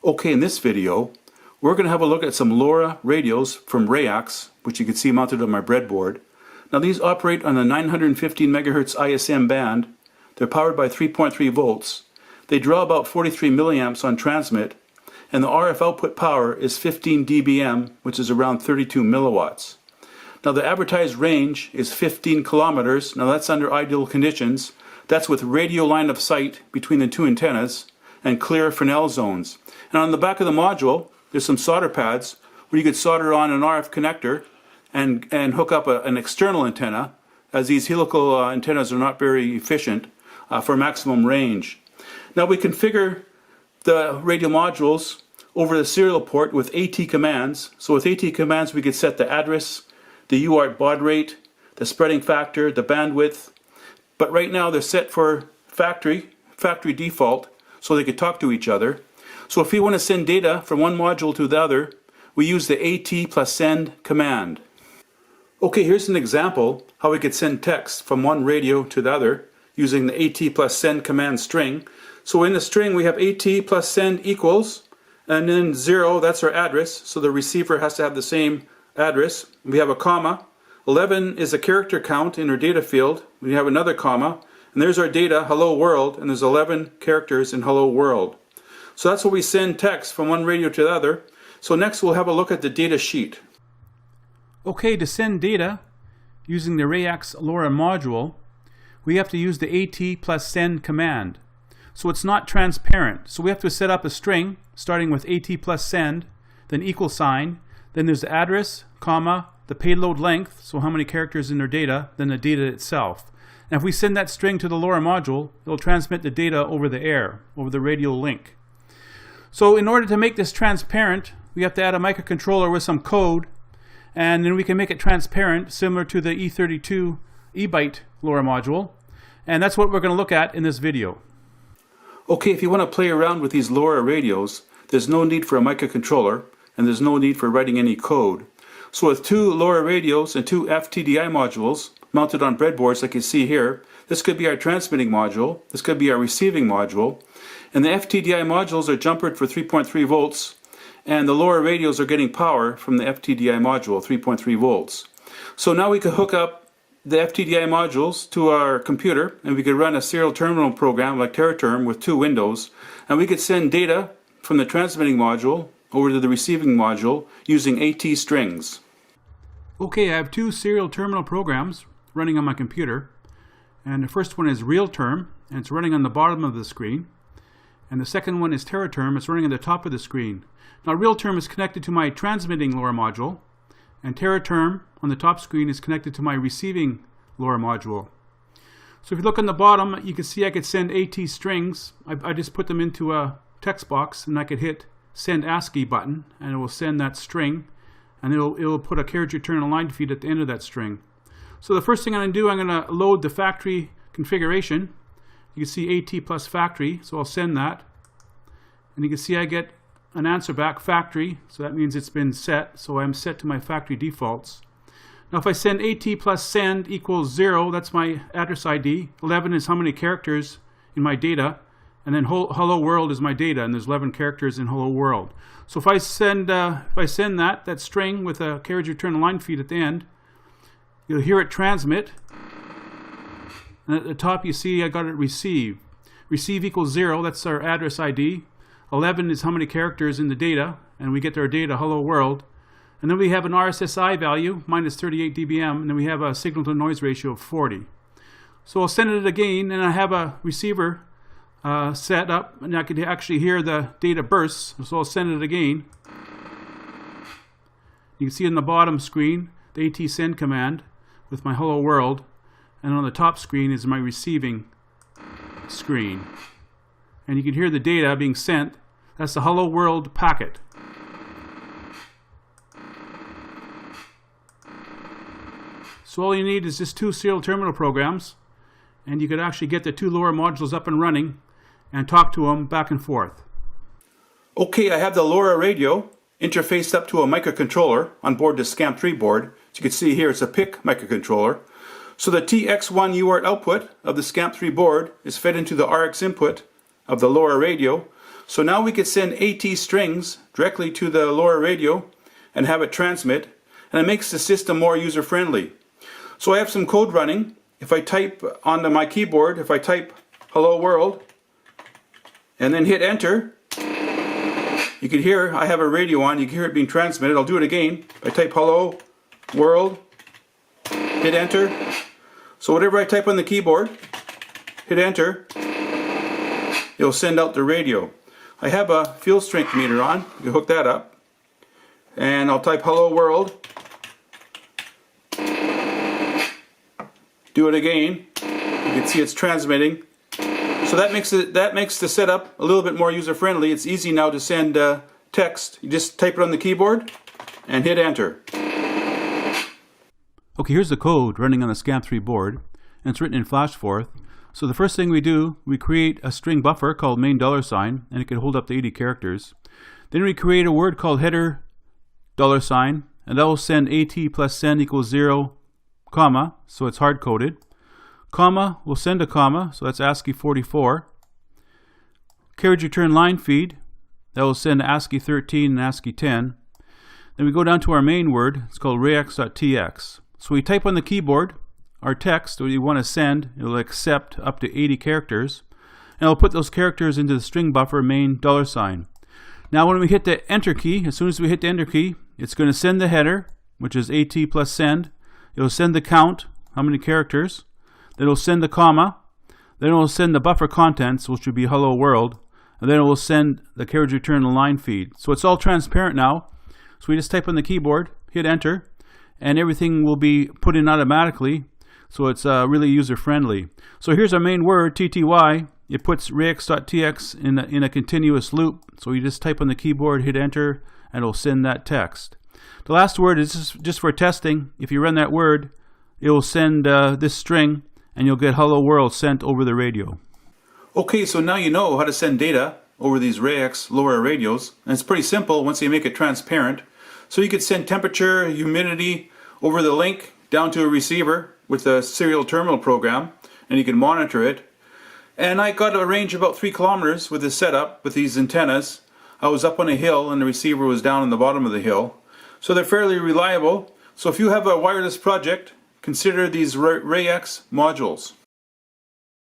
Okay, in this video, we're going to have a look at some LoRa radios from Reyax, which you can see mounted on my breadboard. Now these operate on the 915 MHz ISM band. They're powered by 3.3 volts. They draw about 43 milliamps on transmit, and the RF output power is 15 dBm, which is around 32 milliwatts. Now the advertised range is 15 kilometers. Now that's under ideal conditions. That's with radio line of sight between the two antennas and clear Fresnel zones. And on the back of the module, there's some solder pads where you could solder on an RF connector and hook up an external antenna, as these helical antennas are not very efficient for maximum range. Now we configure the radio modules over the serial port with AT commands. So with AT commands we could set the address, the UART baud rate, the spreading factor, the bandwidth. But right now they're set for factory default, so they could talk to each other. So if we want to send data from one module to the other, we use the AT plus send command. Okay, here's an example how we could send text from one radio to the other using the AT plus send command string. So in the string we have AT plus send equals, and then 0, that's our address, so the receiver has to have the same address. We have a comma. 11 is a character count in our data field. We have another comma, and there's our data, hello world, and there's 11 characters in hello world. So that's what we send text from one radio to the other. So next we'll have a look at the data sheet. Okay, to send data using the Rayax LoRa module, we have to use the AT plus send command. So it's not transparent. So we have to set up a string starting with AT plus send, then equal sign, then there's the address, comma, the payload length, so how many characters in their data, then the data itself. And if we send that string to the LoRa module, it'll transmit the data over the air, over the radio link. So in order to make this transparent, we have to add a microcontroller with some code, and then we can make it transparent similar to the E32 eByte LoRa module. And that's what we're going to look at in this video. Okay, if you want to play around with these LoRa radios, there's no need for a microcontroller, and there's no need for writing any code. So with two LoRa radios and two FTDI modules mounted on breadboards like you see here, this could be our transmitting module, this could be our receiving module, and the FTDI modules are jumpered for 3.3 volts, and the LoRa radios are getting power from the FTDI module, 3.3 volts. So now we could hook up the FTDI modules to our computer, and we could run a serial terminal program like TerraTerm with two windows, and we could send data from the transmitting module over to the receiving module using AT strings. Okay, I have two serial terminal programs running on my computer, and the first one is RealTerm, and it's running on the bottom of the screen, and the second one is TerraTerm, it's running on the top of the screen. Now RealTerm is connected to my transmitting LoRa module, and TerraTerm on the top screen is connected to my receiving LoRa module. So if you look on the bottom, you can see I could send AT strings. I just put them into a text box, and I could hit send ASCII button, and it will send that string, and it'll put a carriage return and line feed at the end of that string. So the first thing I'm going to do, I'm going to load the factory configuration. You can see AT plus factory, so I'll send that, and you can see I get an answer back, factory, so that means it's been set, so I'm set to my factory defaults. Now if I send AT plus send equals 0, that's my address ID, 11 is how many characters in my data, and then hello world is my data, and there's 11 characters in hello world. So if I send that string with a carriage return line feed at the end, you'll hear it transmit, and at the top you see I got it receive. Receive equals 0, that's our address ID. 11 is how many characters in the data, and we get our data hello world. And then we have an RSSI value, minus 38 dBm, and then we have a signal to noise ratio of 40. So I'll send it again, and I have a receiver set up, and I can actually hear the data bursts, so I'll send it again. You can see on the bottom screen the AT send command with my hello world, and on the top screen is my receiving screen. And you can hear the data being sent. That's the hello world packet. So all you need is just two serial terminal programs, and you could actually get the two LoRa modules up and running and talk to them back and forth. Okay, I have the LoRa radio interfaced up to a microcontroller on board the Scamp3 board. As you can see here, it's a PIC microcontroller. So the TX1 UART output of the Scamp3 board is fed into the RX input of the LoRa radio. So now we could send AT strings directly to the LoRa radio and have it transmit, and it makes the system more user-friendly. So I have some code running. If I type onto my keyboard, if I type hello world and then hit enter, you can hear I have a radio on. You can hear it being transmitted. I'll do it again. I type hello world, hit enter. So whatever I type on the keyboard, hit enter, it'll send out the radio. I have a field strength meter on. You hook that up. And I'll type hello world. Do it again. You can see it's transmitting. So that makes the setup a little bit more user friendly. It's easy now to send text. You just type it on the keyboard and hit enter. Okay, here's the code running on the Scamp3 board, and it's written in FlashForth. So the first thing we do, we create a string buffer called main $, and it can hold up to 80 characters. Then we create a word called header $, and that will send AT plus send equals 0, comma, so it's hard-coded. Comma will send a comma, so that's ASCII 44. Carriage return line feed, that will send ASCII 13 and ASCII 10. Then we go down to our main word, it's called Reyax.tx. So we type on the keyboard our text that we want to send. It'll accept up to 80 characters, and it'll put those characters into the string buffer main $. Now when we hit the enter key, as soon as we hit the enter key, it's going to send the header, which is AT plus send. It'll send the count, how many characters. Then it'll send the comma. Then it will send the buffer contents, which would be hello world. And then it will send the carriage return line feed. So it's all transparent now. So we just type on the keyboard, hit enter, and everything will be put in automatically. So it's really user friendly. So here's our main word, TTY. It puts Reyax.tx in a continuous loop. So you just type on the keyboard, hit enter, and it'll send that text. The last word is just for testing. If you run that word, it will send this string, and you'll get hello world sent over the radio. Okay, so now you know how to send data over these Rayax LoRa radios, and it's pretty simple once you make it transparent. So you could send temperature, humidity over the link down to a receiver with a serial terminal program, and you can monitor it. And I got a range of about 3 kilometers with this setup with these antennas. I was up on a hill and the receiver was down on the bottom of the hill. So they're fairly reliable. So if you have a wireless project, consider these Rayax modules.